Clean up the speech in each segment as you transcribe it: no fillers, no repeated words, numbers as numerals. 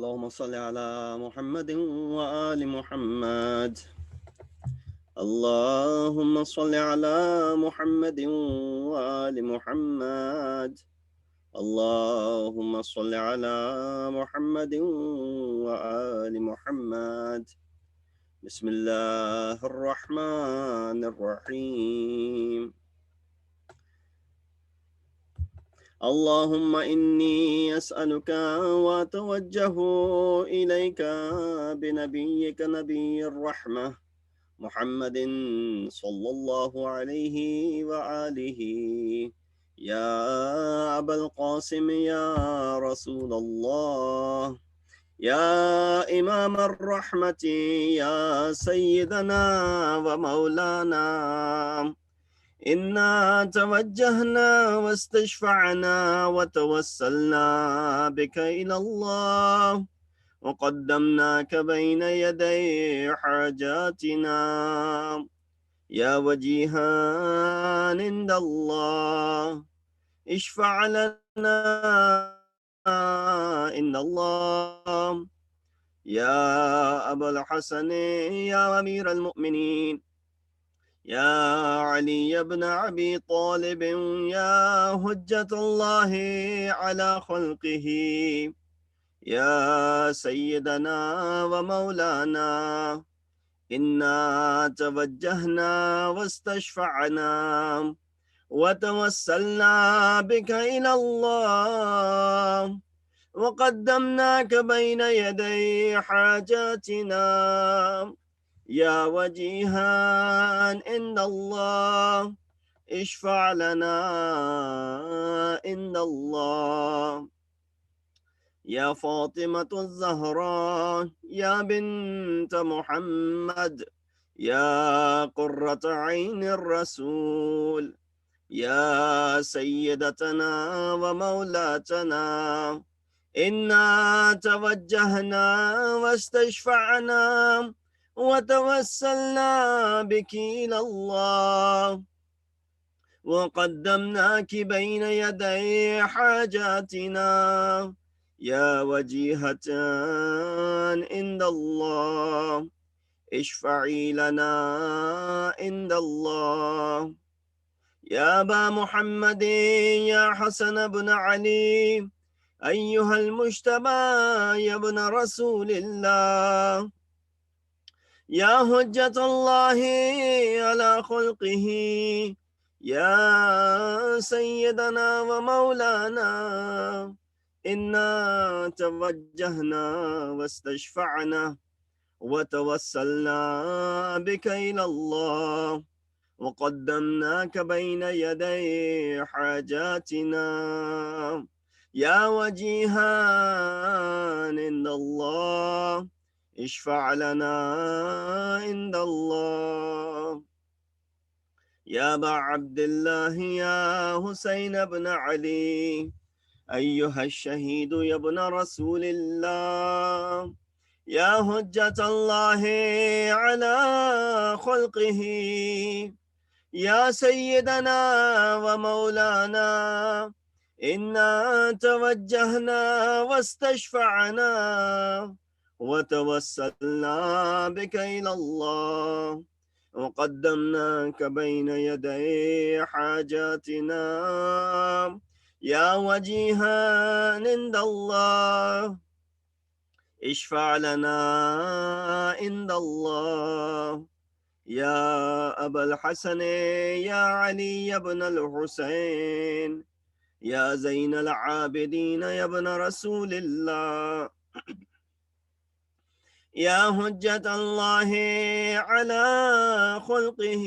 اللهم صل على محمد وآل محمد. اللهم صل على محمد وآل محمد. اللهم صل على محمد وآل محمد. بسم الله الرحمن الرحيم. اللهم إني أسألك وأتوجه إليك بنبيك نبي الرحمة محمد صلى الله عليه وآله يا أبا القاسم يا رسول الله يا إمام الرحمة يا سيدنا ومولانا إنا توجهنا واستشفعنا وتوسلنا بك إلى الله وقدمناك بين يدي حاجاتنا يا وجيها عند الله اشفع لنا إن الله يا أبا الحسن يا أمير المؤمنين يا علي بن أبي طالب يا حجة الله على خلقه يا سيدنا ومولانا إنا توجهنا واستشفعنا وتوسلنا بك إلى الله وقدمناك بين يدي حاجاتنا يا وجيها عند الله اشفع لنا عند الله يا فاطمة الزهراء يا بنت محمد يا قرة عين الرسول يا سيدتنا ومولاتنا إنا توجهنا واستشفعنا وتوسلنا بك إلى الله وقدمناك بين يدي حاجاتنا يا وجيهة عند الله اشفعي لنا عند الله يا أبا محمد يا حسن بن علي أيها المجتبى يا ابن رسول الله يا حجة الله على خلقه يا سيدنا ومولانا إنا توجهنا واستشفعنا وتوسلنا بك إلى الله وقدمناك بين يدي حاجاتنا يا وجيها عند الله اشفع لنا عند الله يا أبا عبد الله يا حسين بن علي أيها الشهيد يا ابن رسول الله يا حجة الله على خلقه يا سيدنا ومولانا إنا توجهنا واستشفعنا وتوسلنا بك إلى الله وقدمناك بين يدي حاجاتنا يا وجيها عند الله اشفع لنا عند الله يا أبا الحسن يا علي بن الحسين يا زين العابدين يا ابن رسول الله يا حجة الله على خلقه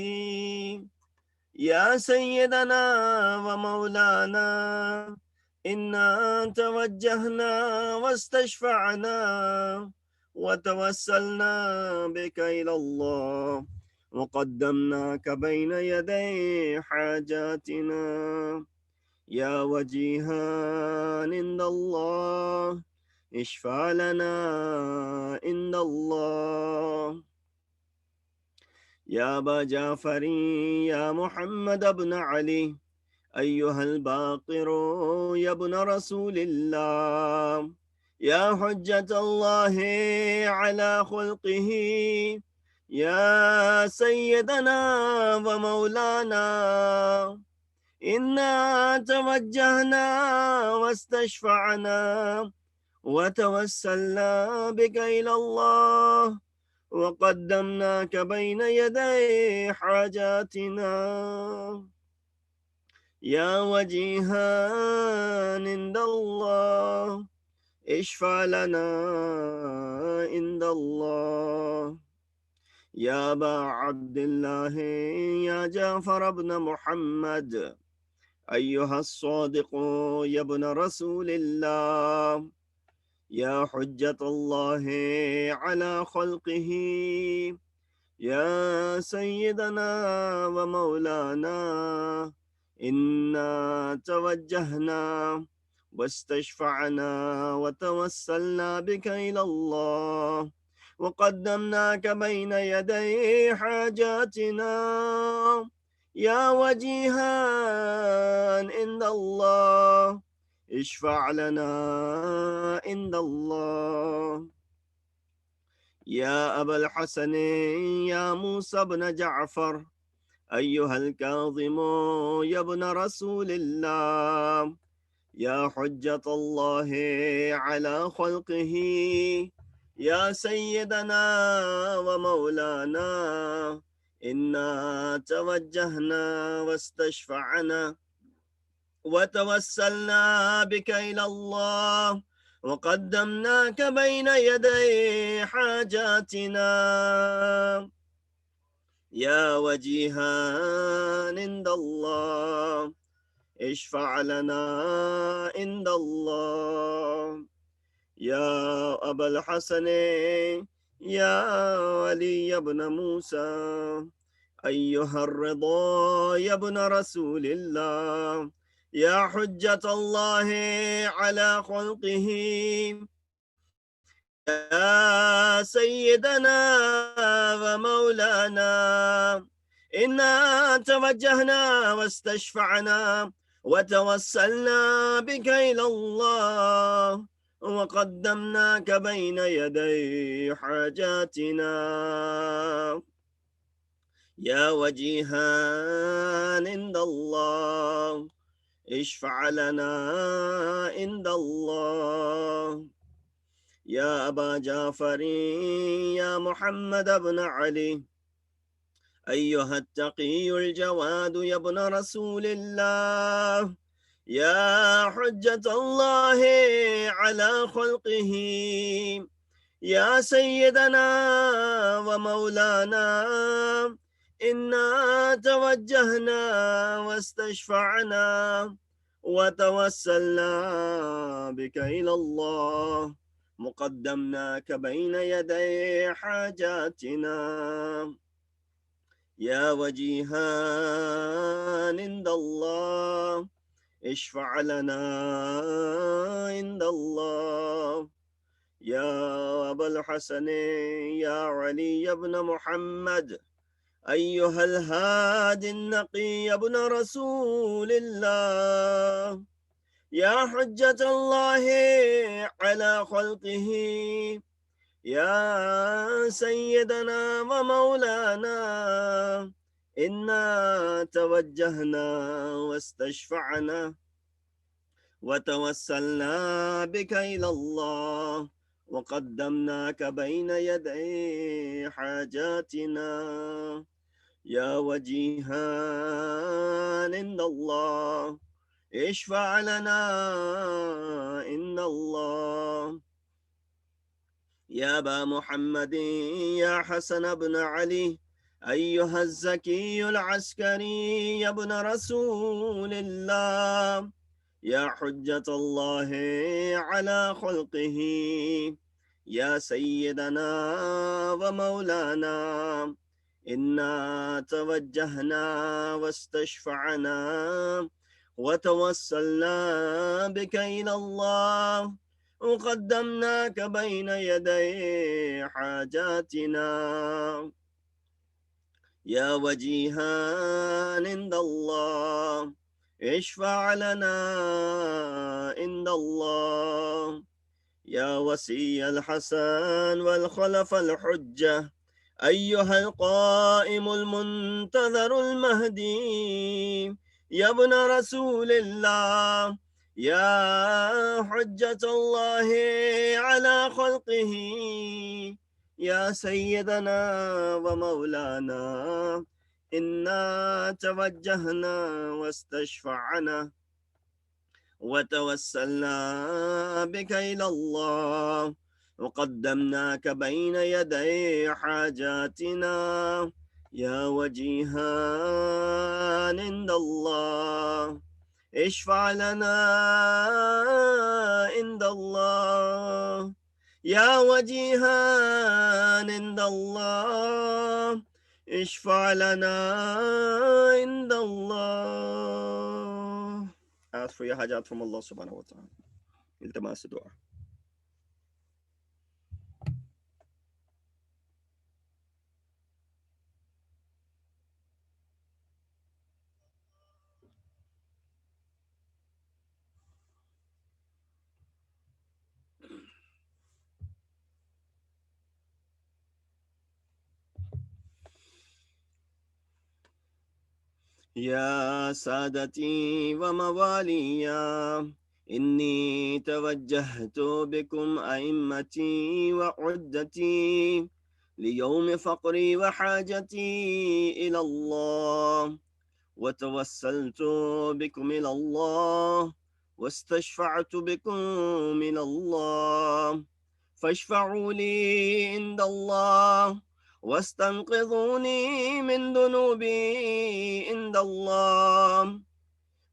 يا سيدنا ومولانا إنا توجهنا واستشفعنا وتوسلنا بك إلى الله وقدمناك بين يدي حاجاتنا يا وجيها عند الله اشفع لنا عند الله يا أبا جعفر يا محمد بن علي أيها الباقر يا ابن رسول الله يا حجة الله على خلقه، يا سيدنا ومولانا، إنا توجهنا واستشفعنا وتوسلنا بك إلى الله، وقدمناك بين يدي حاجاتنا. يا وجيها عند الله، اشفع لنا عند الله. يا أبا عبد الله، يا جعفر بن محمد، أيها الصادق يا ابن رسول الله، يا حجة الله على خلقه، يا سيدنا ومولانا، إنا توجهنا واستشفعنا وتوسلنا بك إلى الله، وقدمناك بين يدي حاجاتنا. يا وجيها عند الله، اشفع لنا عند الله. يا أبا الحسن، يا موسى بن جعفر، أيها الكاظم يا ابن رسول الله، يا حجة الله على خلقه، يا سيدنا ومولانا، إنا توجهنا واستشفعنا وتوسلنا بك إلى الله، وقدمناك بين يدي حاجاتنا. يا وجيها عند الله، اشفع لنا عند الله. يا أبا الحسن، يا علي بن موسى، أيها الرضا يا ابن رسول الله، يا حجة الله على خلقه، يا سيدنا ومولانا، إنا توجهنا واستشفعنا وتوسلنا بك إلى الله، وقدمناك بين يدي حاجاتنا. يا وجيها عند الله، اشفع لنا عند الله. يا أبا جعفر، يا محمد بن علي، أيها التقي الجواد يا ابن رسول الله، يا حجة الله على خلقه، يا سيدنا ومولانا، إنا توجهنا واستشفعنا وتوسلنا بك إلى الله، مقدمناك بين يدي حاجاتنا. يا وجيها عند الله، اشفع لنا عند الله. يا أبا الحسن، يا علي بن محمد، أيها الهادي النقي يا ابن رسول الله، يا حجة الله على خلقه، يا سيدنا ومولانا، إنا توجهنا واستشفعنا وتوسلنا بك إلى الله، وقدمناك بين يدي حاجاتنا. يا وجيها عند الله، اشفع لنا إن الله. يا أبا محمد، يا حسن بن علي، أيها الزكي العسكري يا ابن رسول الله، يا حجة الله على خلقه، يا سيدنا ومولانا، إنا توجهنا واستشفعنا وتوسلنا بك إلى الله، وقدمناك بين يدي حاجاتنا. يا وجيها عند الله، اشفع لنا عند الله. يا وسي الحسن والخلف الحجة أيها القائم المنتظر المهدي يا ابن رسول الله يا حجة الله على خلقه يا سيدنا ومولانا إنا توجهنا واستشفعنا وتوسلنا بك إلى الله وقدمناك بين يدي حاجاتنا يا وجيها عند الله اشفع لنا عند الله يا وجيها عند الله اشفع لنا عند الله. Ask for your hajat from Allah subhanahu wa ta'ala. التماس دعاء. يا سادتي ومواليا إني توجهت بكم أئمتي وعدتي ليوم فقري وحاجتي إلى الله وتوسلت بكم إلى الله واستشفعت بكم من الله فاشفعوا لي عند الله واستنقذوني من ذنوبي عند الله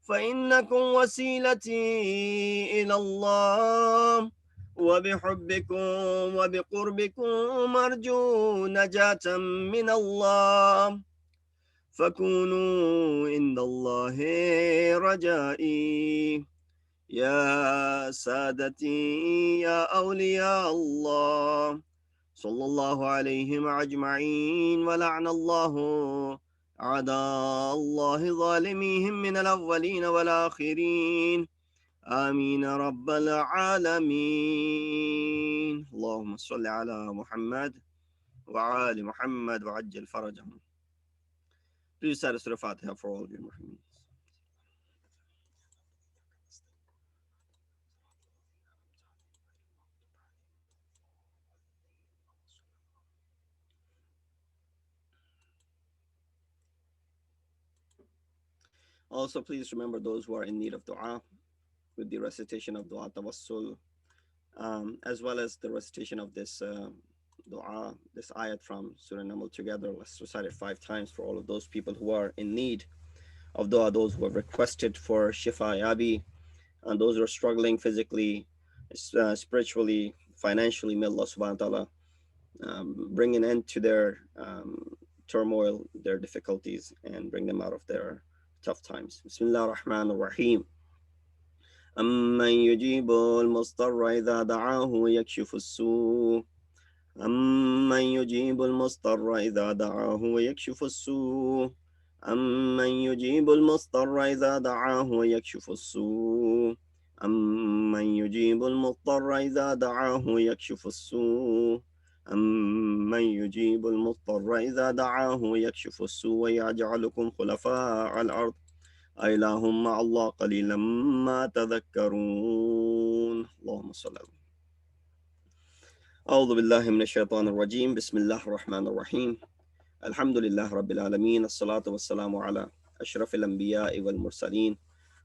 فإنكم وسيلتي إلى الله وبحبكم وبقربكم أرجو نجاة من الله فكونوا عند الله رجائي يا سادتي يا أولياء الله صلى الله عليهم أجمعين ولعن الله أعداء الله ظالميهم من الأولين والآخرين آمين رب العالمين. اللهم صل على محمد وآل محمد وعجل فرجهم. Please say the Fatiha for all of you Muslims. Also, please remember those who are in need of dua with the recitation of dua Tawassul, as well as the recitation of this dua, this ayat from Surah Naml together. Let's recite it 5 times for all of those people who are in need of dua, those who have requested for Shifa Yabi, and those who are struggling physically, spiritually, financially. May Allah subhanahu wa ta'ala bring an end to their turmoil, their difficulties, and bring them out of their tough times. Bismillah ar-Rahman ar-Rahim. أمن يجيب المضطر إذا دعاه ويكشف السوء أمن يجيب المضطر إذا دعاه ويكشف السوء أمن يجيب المضطر إذا دعاه ويكشف السوء أمن يجيب المضطر إذا دعاه ويكشف السوء أمن يجيب المضطر إذا دعاه ويكشف السوء ويجعلكم خلفاء الأرض أإله مع الله قليلا ما تذكرون. اللهم صل على أعوذ بالله من الشيطان الرجيم. بسم الله الرحمن الرحيم. الحمد لله رب العالمين. الصلاة والسلام على أشرف الأنبياء والمرسلين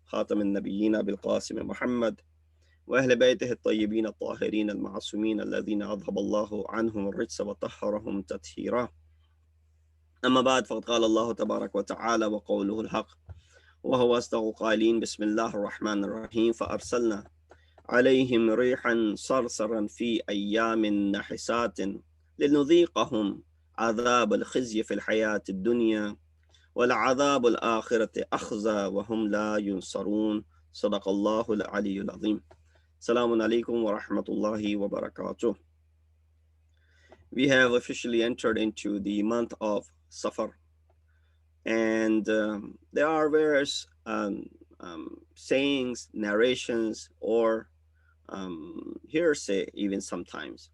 خاتم النبيين بالقاسم محمد وأهل بيته الطيبين الطاهرين المعصومين الذين أذهب الله عنهم الرجس وطهرهم تطهيرا. أما بعد فقد قال الله تبارك وتعالى وقوله الحق وهو أصدق قائلين. بسم الله الرحمن الرحيم. فأرسلنا عليهم ريحا صرصرا في أيام نحسات لنذيقهم عذاب الخزي في الحياة الدنيا والعذاب الآخرة أخزى وهم لا ينصرون. صدق الله العلي العظيم. Assalamu alaikum wa rahmatullahi wa barakatuh. We have officially entered into the month of Safar, and there are various sayings, narrations, or hearsay even sometimes.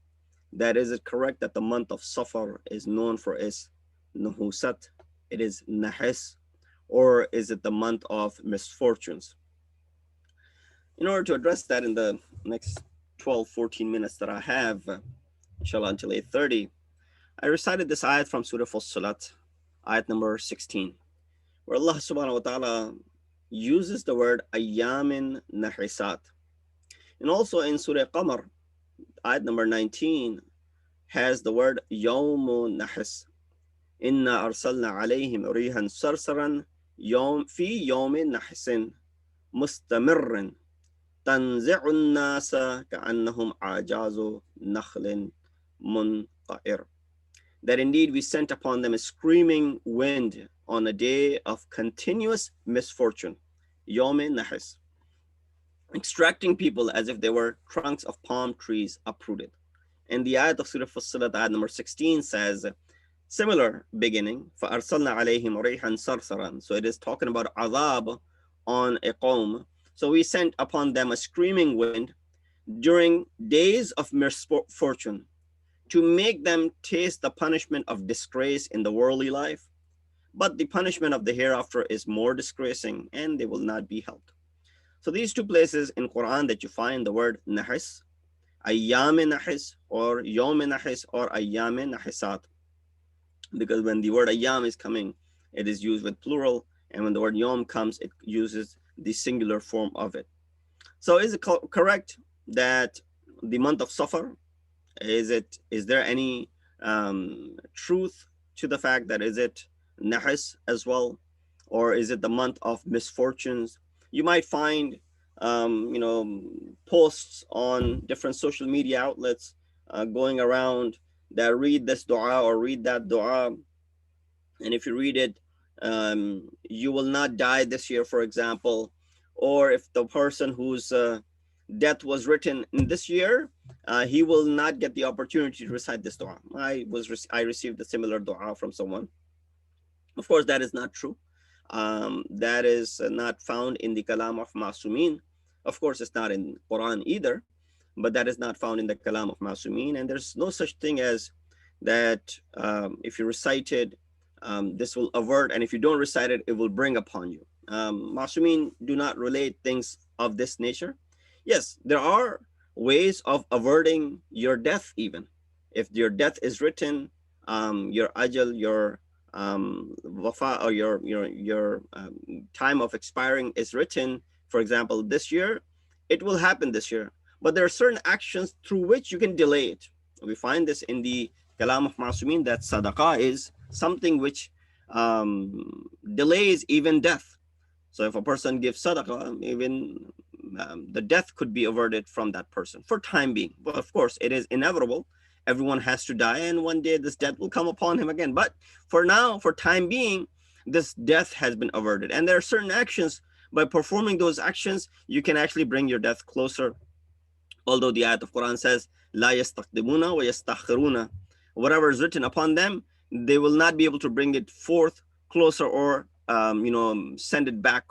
That is it correct that the month of Safar is known for its nuhusat, it is nahis, or is it the month of misfortunes? In order to address that in the next 12, 14 minutes that I have, inshallah until 8:30, I recited this ayat from Surah Fussilat, ayat number 16, where Allah subhanahu wa ta'ala uses the word ayyamin nahisat. And also in Surah Qamar, ayat number 19, has the word yawmu nahis. Inna arsalna alayhim rihan sarsaran fi yawmin nahisin mustamirrin tanzi'un nasa ka'annahum ajazu nakhlin munqa'ir. That indeed we sent upon them a screaming wind on a day of continuous misfortune, yawmin nahis, extracting people as if they were trunks of palm trees uprooted. And the ayat of Surah Fussilat, ayat number 16 says, similar beginning, فَأَرْسَلْنَا عَلَيْهِمْ رِيحًا صَرْصَرًا. So it is talking about azab on a qawm. So we sent upon them a screaming wind during days of misfortune to make them taste the punishment of disgrace in the worldly life. But the punishment of the hereafter is more disgracing, and they will not be helped. So these two places in Quran that you find the word nahis, ayyam nahis, or yawm nahis, or ayyam nahisat. Because when the word ayyam is coming, it is used with plural, and when the word yom comes, it uses the singular form of it. So is it correct that the month of Safar, is there any truth to the fact that is it nahis as well, or is it the month of misfortunes? You might find posts on different social media outlets going around that read this dua or read that dua, and if you read it, you will not die this year, for example. Or if the person whose death was written in this year, he will not get the opportunity to recite this dua. I received a similar dua from someone. Of course, that is not true. That is not found in the kalam of Masumin. Of course, it's not in Quran either, but that is not found in the kalam of Masumin. And there's no such thing as that if you recite it, this will avert, and if you don't recite it, it will bring upon you. Masumin do not relate things of this nature. Yes, there are ways of averting your death even. If your death is written, your ajal, your wafa, or your time of expiring is written, for example, this year, it will happen this year. But there are certain actions through which you can delay it. We find this in the kalam of Masumin that sadaqah is something which delays even death. So if a person gives sadaqah, even the death could be averted from that person for time being. But of course, it is inevitable. Everyone has to die, and one day this death will come upon him again. But for now, for time being, this death has been averted. And there are certain actions, by performing those actions, you can actually bring your death closer. Although the ayat of Quran says, La yastaqdimuna wa yastakhiruna. Whatever is written upon them, they will not be able to bring it forth closer, or send it back,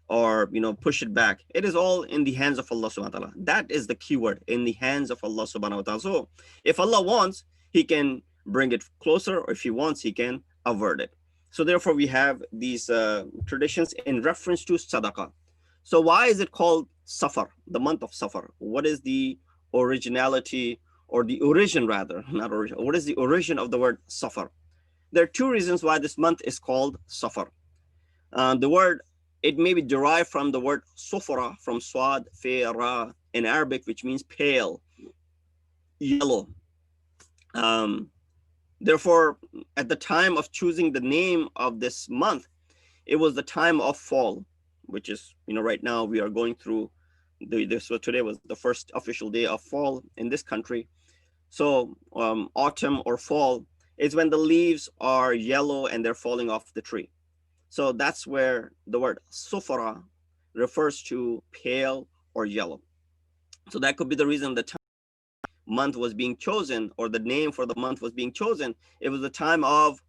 or push it back. It is all in the hands of Allah subhanahu wa ta'ala. That is the key word, in the hands of Allah subhanahu wa ta'ala. So if Allah wants, he can bring it closer, or if he wants, he can avert it. So therefore we have these traditions in reference to sadaqah. So why is it called Safar, the month of Safar? What is the originality, or the origin rather, not origin, what is the origin of the word Safar? There are two reasons why this month is called Safar. The word, it may be derived from the word sufra, from swad, fe, ra, in Arabic, which means pale, yellow. Therefore, at the time of choosing the name of this month, it was the time of fall, which is, right now we are going through so today was the first official day of fall in this country. So autumn or fall is when the leaves are yellow and they're falling off the tree. So that's where the word sufra refers to pale or yellow. So that could be the reason the month was being chosen, or the name for the month was being chosen. It was the time of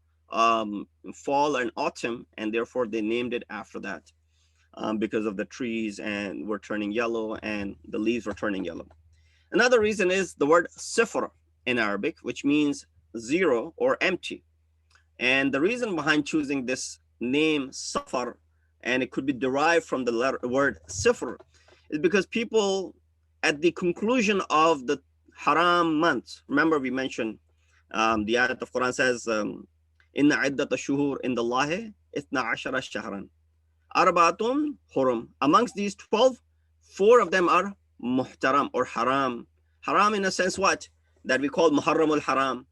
fall and autumn, and therefore they named it after that, because of the trees and were turning yellow and the leaves were turning yellow. Another reason is the word sifr in Arabic, which means zero or empty. And the reason behind choosing this name Safar, and it could be derived from the word sifr, is because people at the conclusion of the haram months, remember we mentioned the ayat of Quran says, Inna iddata shuhur in the Allahi ithna ashara shahran. Arbatun hurum. Amongst these 12, four of them are muhtaram or haram. Haram in a sense what? That we call Muharram al-Haram.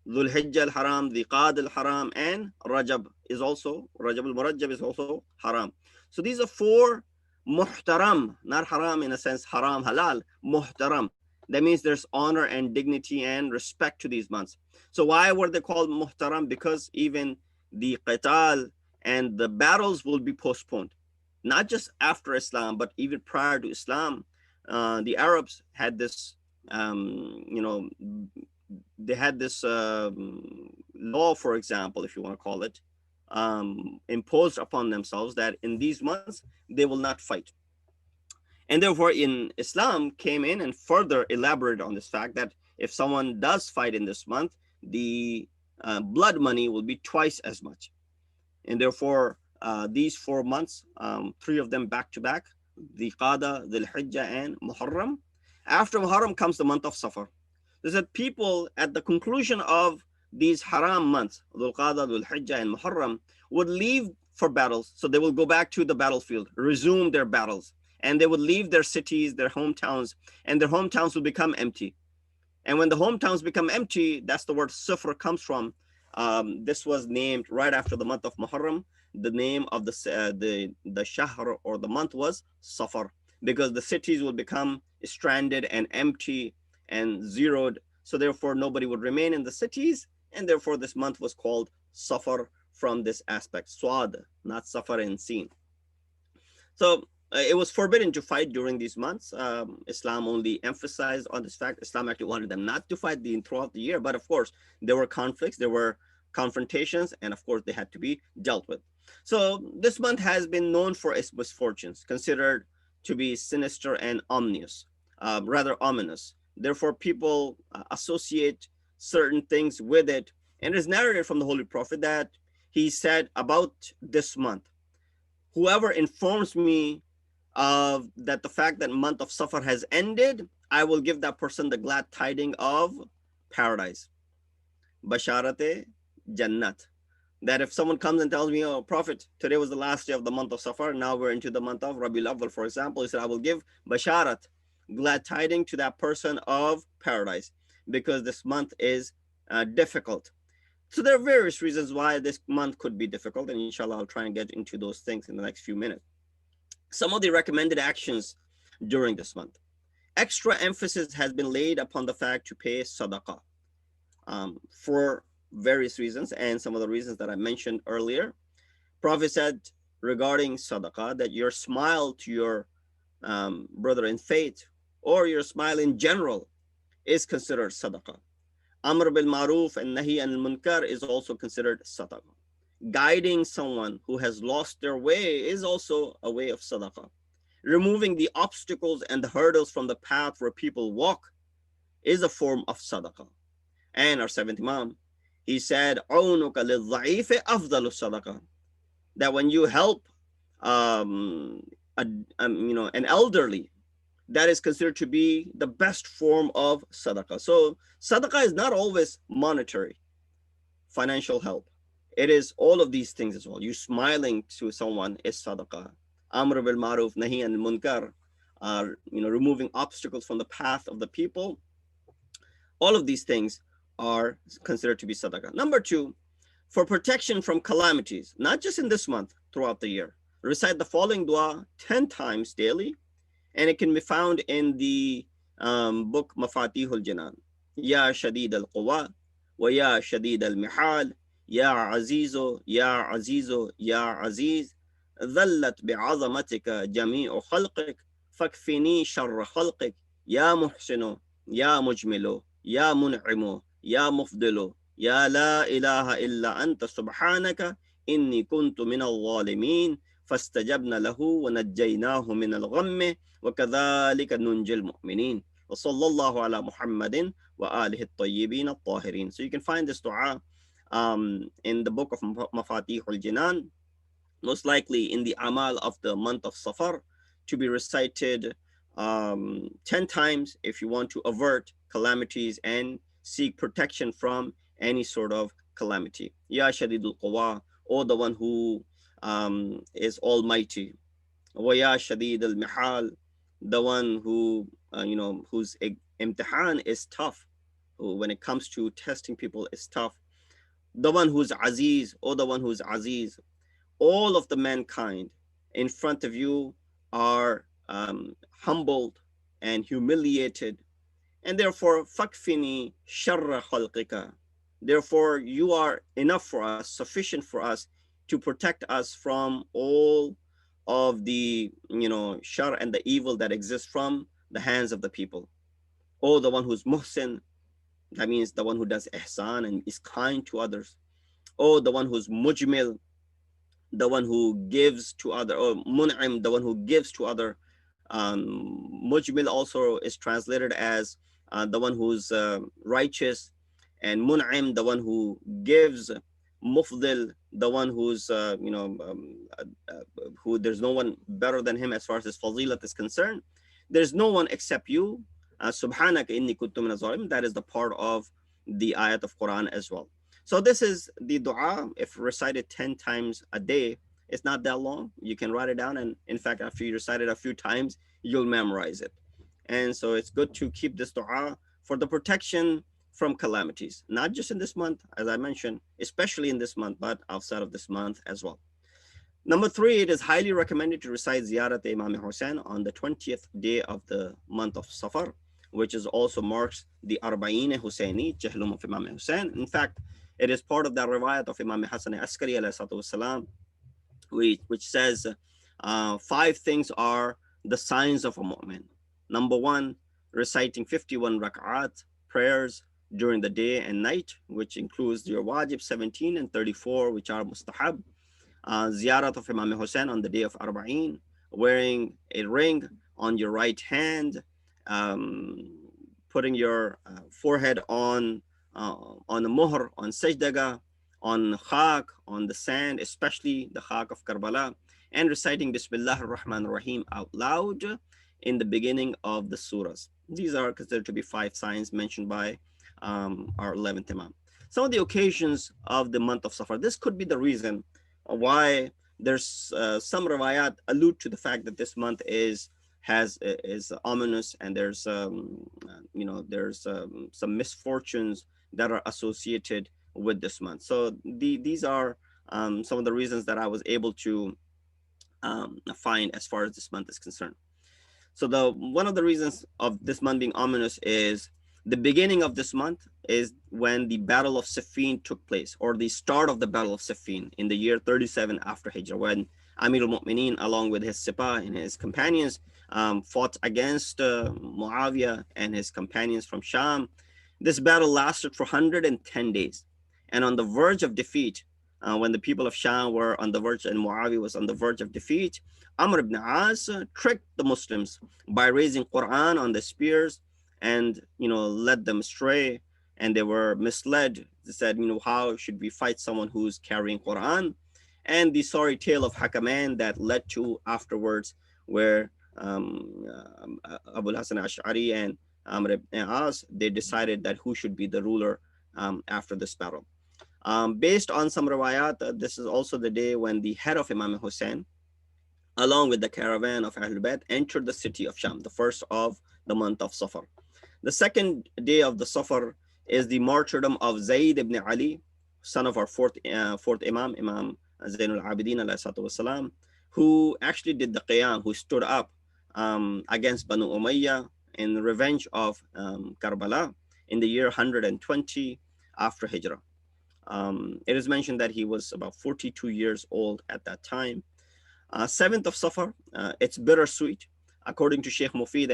Dhul Hijjah al-Haram, the Qad al-Haram, and Rajab al-Murajjab is also haram. So these are four muhtaram, not haram in a sense, haram, halal, muhtaram. That means there's honor and dignity and respect to these months. So why were they called muhtaram? Because even the qital and the battles will be postponed. Not just after Islam, but even prior to Islam, the Arabs had this, they had this law, for example, if you want to call it, imposed upon themselves that in these months they will not fight. And therefore, in Islam came in and further elaborated on this fact that if someone does fight in this month, the blood money will be twice as much. And therefore, these 4 months, 3 of them back to back, the Qada, the Hijjah, and Muharram. After Muharram comes the month of Safar. There's that people at the conclusion of these haram months, Dhul Qada, Dhul Hijjah, and Muharram, would leave for battles. So they will go back to the battlefield, resume their battles, and they would leave their cities, their hometowns, and their hometowns will become empty. And when the hometowns become empty, that's the word Safar comes from. This was named right after the month of Muharram. The name of the shahr or the month was Safar, because the cities will become stranded and empty and zeroed. So therefore, nobody would remain in the cities, and therefore this month was called Safar from this aspect. Swad, not Safar in Sin. So it was forbidden to fight during these months. Islam only emphasized on this fact. Islam actually wanted them not to fight throughout the year, but of course there were conflicts, there were confrontations, and of course they had to be dealt with. So this month has been known for its misfortunes, considered to be sinister and ominous, rather ominous. Therefore, people associate certain things with it. And it is narrated from the Holy Prophet that he said about this month, whoever informs me of that the fact that month of Safar has ended, I will give that person the glad tidings of paradise. Basharate Jannat. That if someone comes and tells me, oh, Prophet, today was the last day of the month of Safar, now we're into the month of Rabiul Awwal, for example, he said, I will give Basharat, glad tidings to that person of paradise, because this month is difficult. So there are various reasons why this month could be difficult, and inshallah, I'll try and get into those things in the next few minutes. Some of the recommended actions during this month. Extra emphasis has been laid upon the fact to pay sadaqah for various reasons, and some of the reasons that I mentioned earlier. Prophet said regarding sadaqah that your smile to your brother in faith, or your smile in general, is considered sadaqah. Amr bil Maruf and Nahi anil Munkar is also considered sadaqah. Guiding someone who has lost their way is also a way of sadaqah. Removing the obstacles and the hurdles from the path where people walk is a form of sadaqah. And our seventh Imam, he said, "Aunuka lil-dha'ifi afdalu sadaqah." That when you help an elderly, that is considered to be the best form of sadaqah. So sadaqah is not always monetary, financial help. It is all of these things as well. You smiling to someone is sadaqah. Amr bil Maruf, Nahi anil Munkar, removing obstacles from the path of the people. All of these things are considered to be sadaqah. Number 2, for protection from calamities, not just in this month, throughout the year, recite the following dua 10 times daily, and it can be found in the book Mafatihul Jinan. Ya Shadid al-Quwa, wa ya Shadid al-Mihal, ya Azizo, ya Azizo, ya Aziz, ذلت بعظمتك جميع خلقك فاكفني شر خلقك يا محسن يا مجمل يا منعم يا مفضل يا لا إله إلا أنت سبحانك إني كنت من الظالمين فاستجبنا له ونجيناه من الغم وكذلك ننجي المؤمنين وصلى الله على محمد وآله الطيبين الطاهرين. So you can find this dua in the book of Mafatih al-Jinan, most likely in the Amal of the month of Safar, to be recited 10 times if you want to avert calamities and seek protection from any sort of calamity. Ya Shadidul Qawa, or the one who is almighty. Wa Ya Shadid al-Mihal, the one who, whose imtihan is tough, who, when it comes to testing people, is tough. The one who's Aziz, or the one who's Aziz. All of the mankind in front of you are humbled and humiliated, and therefore fakfini sharra khalqika, therefore you are enough for us, sufficient for us, to protect us from all of the shar and the evil that exists from the hands of the people. Oh, the one who's muhsin, that means the one who does ihsan and is kind to others. Oh, the one who's mujmil, the one who gives to other, or mun'im, the one who gives to other. Mujmil also is translated as the one who's righteous, and mun'im, the one who gives. Mufdil, the one who's who there's no one better than him as far as his fazilat is concerned. There's no one except you. Subhanaka inni kuntu min az-zalimin. That is the part of the ayat of Quran as well. So this is the dua. If recited 10 times a day, it's not that long. You can write it down, and in fact, after you recite it a few times, you'll memorize it. And so it's good to keep this dua for the protection from calamities, not just in this month, as I mentioned, especially in this month, but outside of this month as well. Number 3, it is highly recommended to recite Ziyarat Imam Hussein on the 20th day of the month of Safar, which is also marks the Arba'in Husseini, Jahlum of Imam Hussein. In fact, it is part of the riwayat of Imam Hassan Askari alayhi which says 5 things are the signs of a mu'min. Number 1, reciting 51 rak'at prayers during the day and night, which includes your wajib 17 and 34, which are mustahab. Ziyarat of Imam Hussein on the day of Arba'in, wearing a ring on your right hand, putting your forehead on the muhr, on sajdaga, on khak, on the sand, especially the khak of Karbala, and reciting Bismillah ar-Rahman ar-Rahim out loud in the beginning of the surahs. These are considered to be 5 signs mentioned by our 11th Imam. Some of the occasions of the month of Safar, this could be the reason why there's some riwayat allude to the fact that this month is ominous, and there's some misfortunes that are associated with this month. So these are some of the reasons that I was able to find as far as this month is concerned. So one of the reasons of this month being ominous is the beginning of this month is when the Battle of Siffin took place, or the start of the Battle of Siffin in the year 37 after Hijrah, when Amir al-Mu'mineen, along with his Sipah and his companions, fought against Muawiyah and his companions from Sham. This battle lasted for 110 days. And on the verge of defeat, when the people of Sham were on the verge and Muawiyah was on the verge of defeat, Amr ibn As tricked the Muslims by raising Quran on the spears and led them astray, and they were misled. They said, how should we fight someone who's carrying Quran? And the sorry tale of Hakaman that led to afterwards, where Abu Hasan Ash'ari and Amr ibn As, they decided that who should be the ruler after this battle. Based on some riwayat, this is also the day when the head of Imam Hussein, along with the caravan of Ahlul Bayt, entered the city of Sham, the first of the month of Safar. The second day of the Safar is the martyrdom of Zayd ibn Ali, son of our fourth Imam, Imam Zainul Abidin alayhi wasalam, who actually did the Qiyam, who stood up against Banu Umayyah in revenge of Karbala in the year 120 after Hijrah. It is mentioned that he was about 42 years old at that time. 7th of Safar, it's bittersweet. According to Sheikh Mufid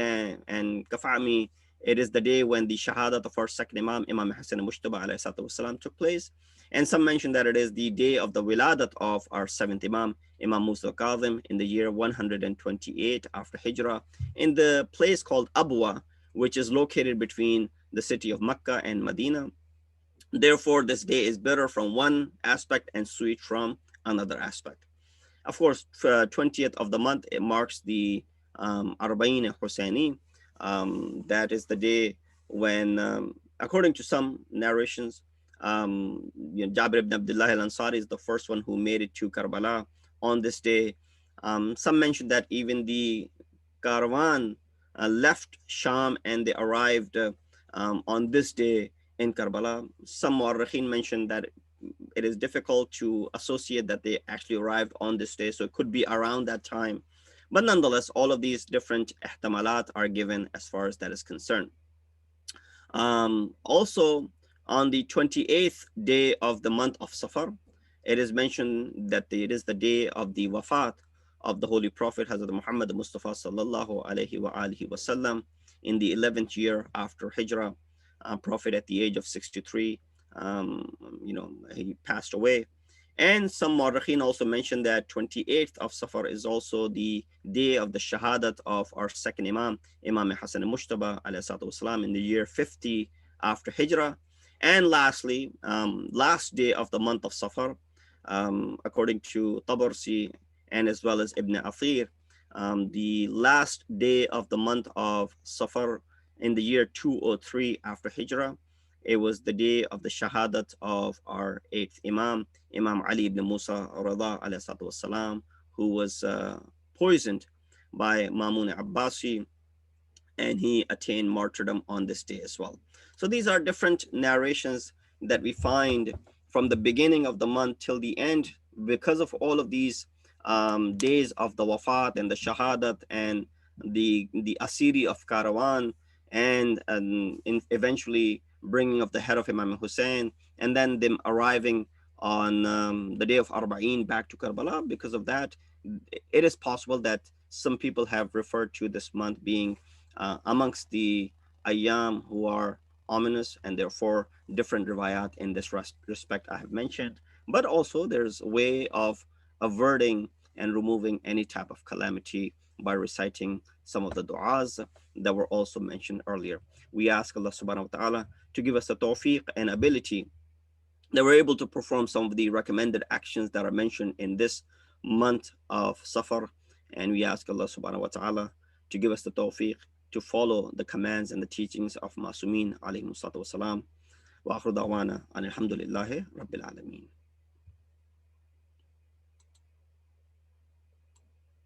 and Kafami, it is the day when the Shahadat of our second Imam, Imam Hassan Mushtaba alayhi wasalam, took place. And some mention that it is the day of the Wiladat of our 7th Imam, Imam Musa al-Kadhim, in the year 128 after Hijrah, in the place called Abwa, which is located between the city of Mecca and Medina. Therefore, this day is better from one aspect and sweet from another aspect. Of course, 20th of the month, it marks the Arba'in Husseini. That is the day when, according to some narrations, Jabir ibn Abdullah al-Ansari is the first one who made it to Karbala on this day. Some mention that even the caravan left Sham and they arrived on this day in Karbala. Some Mu'arrikhin mentioned that it is difficult to associate that they actually arrived on this day, so it could be around that time. But nonetheless, all of these different ihtamalat are given as far as that is concerned. Also, on the 28th day of the month of Safar, it is mentioned that it is the day of the wafat of the Holy Prophet Hazrat Muhammad Mustafa sallallahu alaihi wa alihi wasallam in the 11th year after Hijrah. Prophet at the age of 63, he passed away. And some Mu'arrikhin also mentioned that 28th of Safar is also the day of the Shahadat of our second Imam, Imam Hassan al-Mushtaba والسلام, in the year 50 after Hijrah. And lastly, last day of the month of Safar, according to Tabarsi and as well as Ibn Athir, the last day of the month of Safar in the year 203 after Hijrah, it was the day of the Shahadat of our eighth Imam, Imam Ali ibn Musa Rada والسلام, who was poisoned by Mamun Abbasi, and he attained martyrdom on this day as well. So these are different narrations that we find from the beginning of the month till the end, because of all of these days of the wafat and the shahadat and the asiri of Karawan, and eventually bringing of the head of Imam Hussein, and then them arriving on the day of Arba'in back to Karbala. Because of that, it is possible that some people have referred to this month being amongst the ayyam who are ominous, and therefore different riwayat in this respect I have mentioned. But also there's a way of averting and removing any type of calamity by reciting some of the du'as that were also mentioned earlier. We ask Allah subhanahu wa ta'ala to give us the tawfiq and ability that we're able to perform some of the recommended actions that are mentioned in this month of Safar. And we ask Allah subhanahu wa ta'ala to give us the tawfiq to follow the commands and the teachings of Masumin alayhi salatu wasalam. Wa akhiru da'wana alhamdulillahi rabbil alameen.